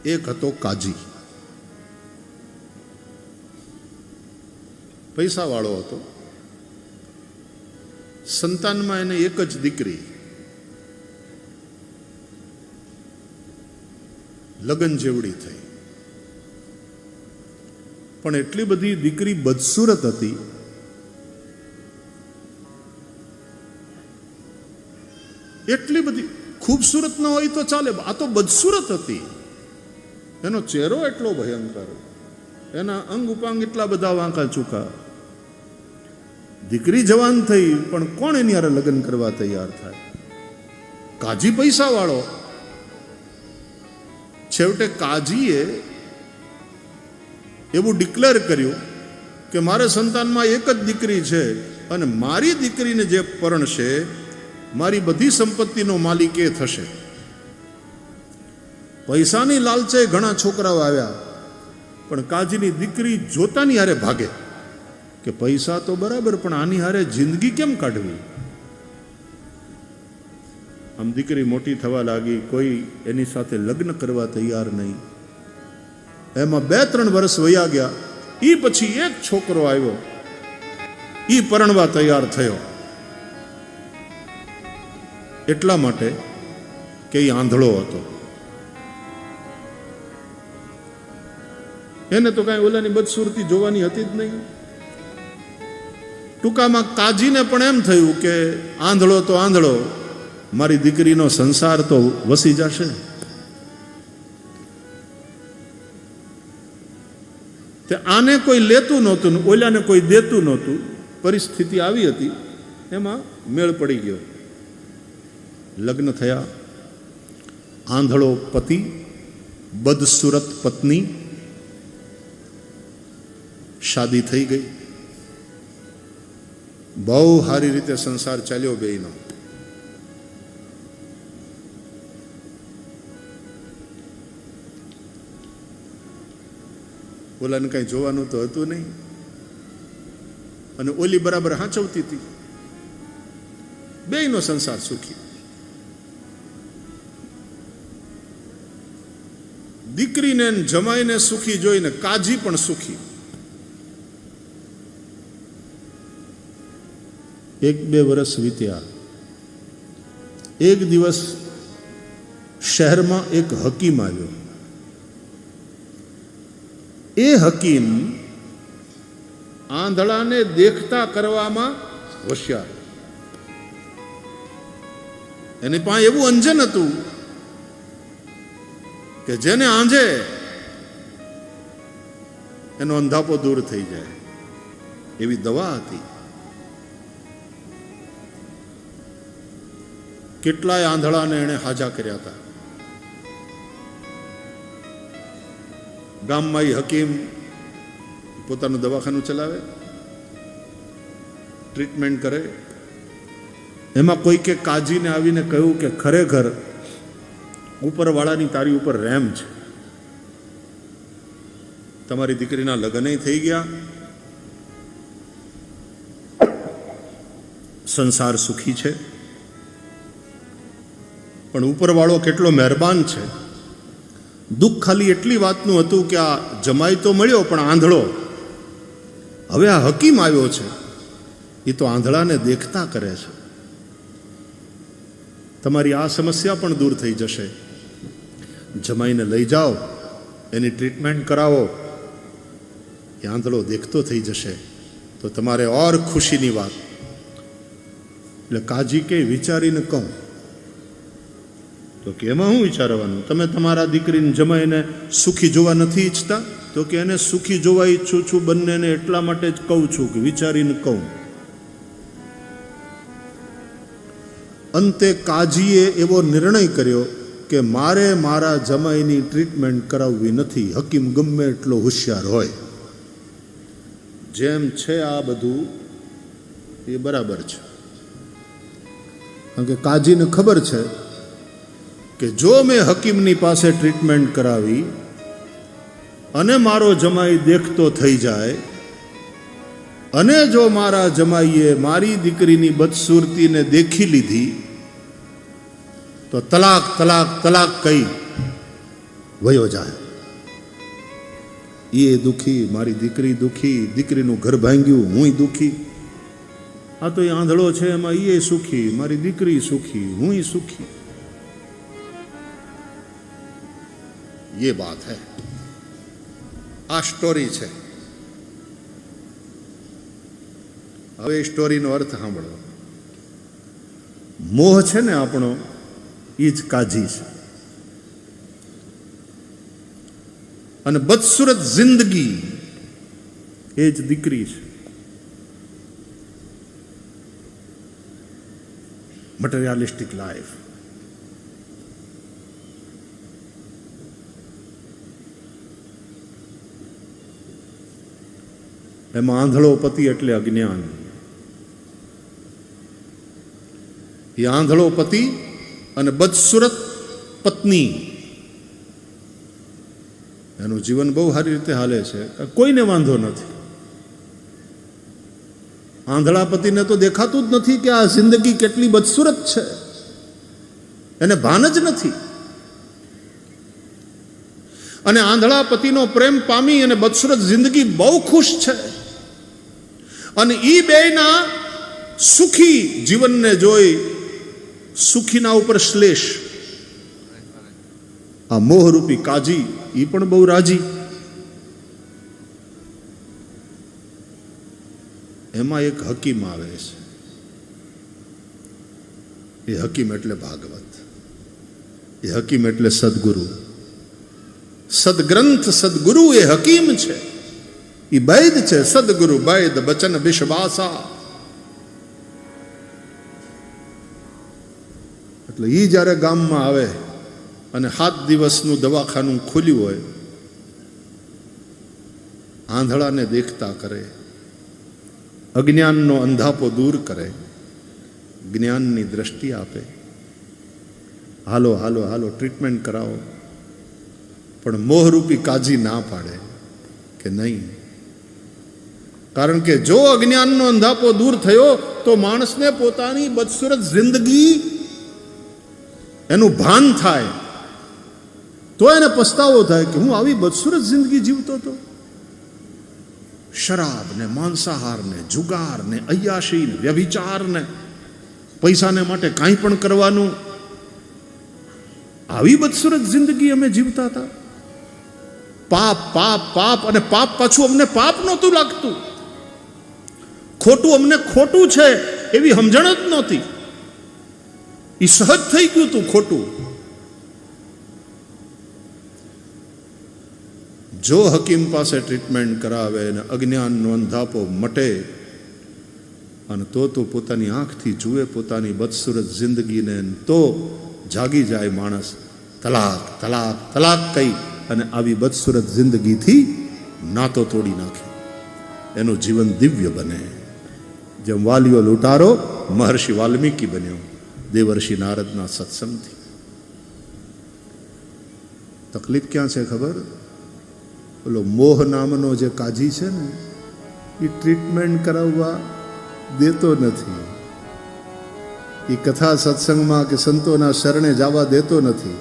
એક હતો કાજી, પૈસાવાળો હતો. સંતાનમાં એને એક જ દીકરી, લગ્ન જેવડી થઈ. પણ એટલી બધી દીકરી બદસુરત હતી, એટલી બધી ખૂબસૂરત ન હોય તો ચાલે, આ તો બદસુરત હતી. એનો ચહેરો એટલો ભયંકર, એના અંગ ઉપાંગ એટલા બધા વાંકા ચૂકા. દીકરી જવાન થઈ, પણ કોણ એની હારે લગ્ન કરવા તૈયાર થાય? કાજી પૈસાવાળો. છેવટે કાજીએ એવું ડિક્લેર કર્યું કે મારે સંતાનમાં એક જ દીકરી છે અને મારી દીકરીને જે પરણશે મારી બધી સંપત્તિનો માલિક એ થશે. પૈસાની લાલચે ઘણા છોકરાઓ આવ્યા, પણ કાજીની દીકરી જોતાની હારે ભાગે કે પૈસા તો બરાબર, પણ આની હારે જિંદગી કેમ કાઢવી? આમ દીકરી મોટી થવા લાગી, કોઈ એની સાથે લગ્ન કરવા તૈયાર નહીં. એમાં 2-3 વર્ષ વયા ગયા. એ પછી એક છોકરો આવ્યો, એ પરણવા તૈયાર થયો. એટલા માટે કે એ આંધળો હતો. એને તો કાંઈ ઓલાની બદસુરતી જોવાની હતી જ નહીં. ટૂંકામાં કાજીને પણ એમ થયું કે આંધળો તો આંધળો, મારી દીકરીનો સંસાર તો વસી જશે. તે આને કોઈ લેતું નહોતું ને ઓલાને કોઈ દેતું નહોતું. પરિસ્થિતિ આવી હતી, એમાં મેળ પડી ગયો. લગ્ન થયા. આંધળો પતિ, બદસુરત પત્ની, શાદી થઈ ગઈ. બહુ સારી રીતે સંસાર ચાલ્યો બેયનો. ઓલાને કાંઈ જોવાનું તો હતું નહીં, અને ઓલી બરાબર હાંચવતી હતી. બેયનો સંસાર સુખી. દીકરીને જમાઈને સુખી જોઈને કાજી પણ સુખી. 1-2 વર્ષ વીત્યા. એક દિવસ શહેરમાં એક હકીમ આવ્યો. એ હકીમ આંધળાને દેખતા કરવામાં હોશિયાર. એની પાસે એવું અંજન હતું કે જેને આંજે એનો અંધાપો દૂર થઈ જાય એવી દવા હતી. કેટલાય આંધળાને એણે હાજા કર્યા હતા. ગામમાં એ હકીમ પોતાનું દવાખાનું ચલાવે, ટ્રીટમેન્ટ કરે. એમાં કોઈકે કાજીને આવીને કહ્યું કે ખરેખર ઉપરવાળાની તારી ઉપર રેમ છે. તમારી દીકરીના લગ્ન થઈ ગયા, સંસાર સુખી છે, પણ ઉપરવાળો કેટલો મહેરબાન છે. દુઃખ ખાલી એટલી વાતનું હતું કે આ જમાઈ તો મળ્યો પણ આંધળો. હવે આ હકીમ આવ્યો છે, એ તો આંધળાને દેખતા કરે છે. તમારી આ સમસ્યા પણ દૂર થઈ જશે. જમાઈને લઈ જાઓ, એની ટ્રીટમેન્ટ કરાવો, એ આંધળો દેખતો થઈ જશે તો તમારે ઓર ખુશીની વાત. એટલે કાજી કે વિચારીને કહું. તો કે એમાં શું વિચારવાનું? તમે તમારા દીકરીને જમાઈને સુખી જોવા નથી ઈચ્છતા? તો કે એને સુખી જોવા ઈચ્છું છું, બંનેને એટલા માટે જ કહું છું કે વિચારીને કહું. અંતે કાજીએ એવો નિર્ણય કર્યો કે મારે મારા જમાઈની ટ્રીટમેન્ટ કરાવવી નથી. હકીમ ગમે એટલો હોશિયાર હોય, જેમ છે આ બધું એ બરાબર છે. કારણ કે કાજીને ખબર છે કે જો મેં હકીમની પાસે ટ્રીટમેન્ટ કરાવી અને મારો જમાઈ દેખતો થઈ જાય, અને જો મારા જમાઈએ મારી દીકરીની બદસુરતીને દેખી લીધી તો તલાક તલાક તલાક કહી વયો જાય. એ દુઃખી, મારી દીકરી દુઃખી, દીકરીનું ઘર ભાંગ્યું, હુંય દુઃખી. આ તો એ આંધળો છે, એમાં એ સુખી, મારી દીકરી સુખી, હુંય સુખી. ये बात है. આ સ્ટોરી છે. હવે એ સ્ટોરીનો અર્થ સાંભળો. મોહ છે ને આપણો, એ જ કાજી છે. અને બદસુરત જિંદગી એ જ દીકરી છે. Materialistic life. એમાં આંધળો પતિ એટલે અજ્ઞાન. એ આંધળો પતિ અને બદસુરત પત્ની, એનું જીવન બહુ સારી રીતે હાલે છે, કોઈને વાંધો નથી. આંધળા પતિને તો દેખાતું જ નથી કે આ જિંદગી કેટલી બદસુરત છે, એને ભાન જ નથી. અને આંધળા પતિનો પ્રેમ પામી અને બદસુરત જિંદગી બહુ ખુશ છે. અને એ બેયના સુખી જીવનને જોઈ સુખીના ઉપર શ્લેષ. આ મોહરૂપી કાજી એ પણ બહુ રાજી. એમાં એક હકીમ આવે છે. એ હકીમ એટલે ભાગવત. એ હકીમ એટલે સદગુરુ. સદગ્રંથ સદગુરુ એ હકીમ છે. એ વૈદ છે. સદગુરુ વૈદ બચન વિશ્વાસા. એટલે એ જ્યારે ગામમાં આવે અને 7 દિવસનું દવાખાનું ખુલ્યું હોય, આંધળાને દેખતા કરે, અજ્ઞાનનો અંધાપો દૂર કરે, જ્ઞાનની દ્રષ્ટિ આપે. હાલો હાલો હાલો ટ્રીટમેન્ટ કરાવો. પણ મોહરૂપી કાજી ના પાડે કે નહીં. કારણ કે જો અજ્ઞાનનો અંધાપો દૂર થયો તો માણસને પોતાની બદસુરત જિંદગી એનું ભાન થાય, તો એને પસ્તાવો થાય કે હું આવી બદસુરત જિંદગી જીવતો હતો. શરાબ ને, માંસાહાર ને, જુગાર ને, અય્યાશી ને, વ્યભિચાર ને, પૈસાને માટે કાંઈ પણ કરવાનું, આવી બદસુરત જિંદગી અમે જીવતા હતા. પાપ પાપ પાપ. અને પાપ પાછું અમને પાપ નહોતું લાગતું. ખોટું અમને ખોટું છે એવી સમજણ જ નહોતી. એ સહજ થઈ ગયું હતું ખોટું. જો હકીમ પાસે ટ્રીટમેન્ટ કરાવે અને અજ્ઞાનનો અંધાપો મટે, અને તો પોતાની આંખથી જુએ પોતાની બદસુરત જિંદગીને, તો જાગી જાય માણસ. તલાક તલાક તલાક કહી અને આવી બદસુરત જિંદગીથી નાતો તોડી નાખે. એનું જીવન દિવ્ય બને. જેમ વાલીઓ લૂંટારો મહર્ષિ વાલ્મીકી બન્યો દેવર્ષિ નારદના સત્સંગથી. તકલીફ ક્યાં છે ખબર? ઓલો મોહ નામનો જે કાજી છે ને, એ ટ્રીટમેન્ટ કરાવવા દેતો નથી. એ કથા સત્સંગમાં કે સંતોના શરણે જવા દેતો નથી.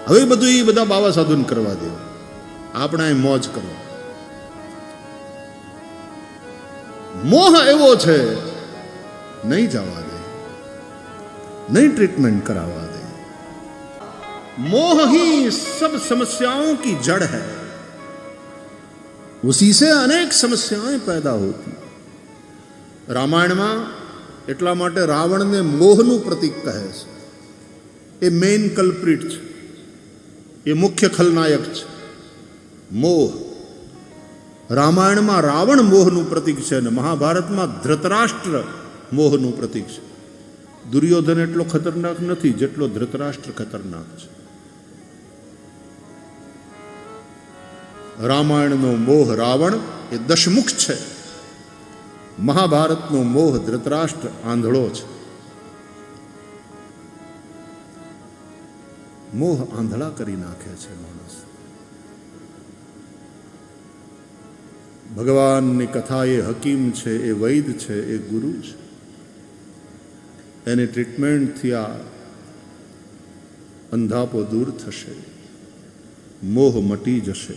હવે બધું એ બધા બાવા સાધુન કરવા દે, આપણે અહીં મોજ કરો. મોહ એવો છે, નહીં જવા દે, नहीं ट्रीटमेंट करवा दे. मोह ही सब समस्याओं की जड़ है. उसी से अनेक समस्याएं पैदा होती. रामायण में એટલા માટે રાવણને મોહનું પ્રતીક કહે છે. એ મેઇન કલ્પ્રિટ છે, એ મુખ્ય ખલનાયક છે. મોહ. રામાયણમાં રાવણ મોહનું પ્રતીક છે અને મહાભારતમાં ધૃતરાષ્ટ્ર મોહનું પ્રતીક છે. દુર્યોધન એટલો ખતરનાક નથી જેટલો ધૃતરાષ્ટ્ર ખતરનાક છે. રામાયણનો મોહ રાવણ એ દશમુખ છે. મહાભારતનો મોહ ધૃતરાષ્ટ્ર આંધળો છે. મોહ આંધળા કરી નાખે છે માણસ. ભગવાનની કથા એ હકીમ છે, એ વૈદ છે, એ ગુરુ છે. એની ટ્રીટમેન્ટથી આ અંધાપો દૂર થશે. મોહ મટી જશે.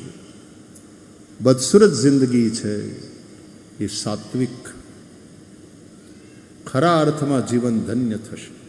બદસુરત જિંદગી છે એ સાત્વિક, ખરા અર્થમાં જીવન ધન્ય થશે.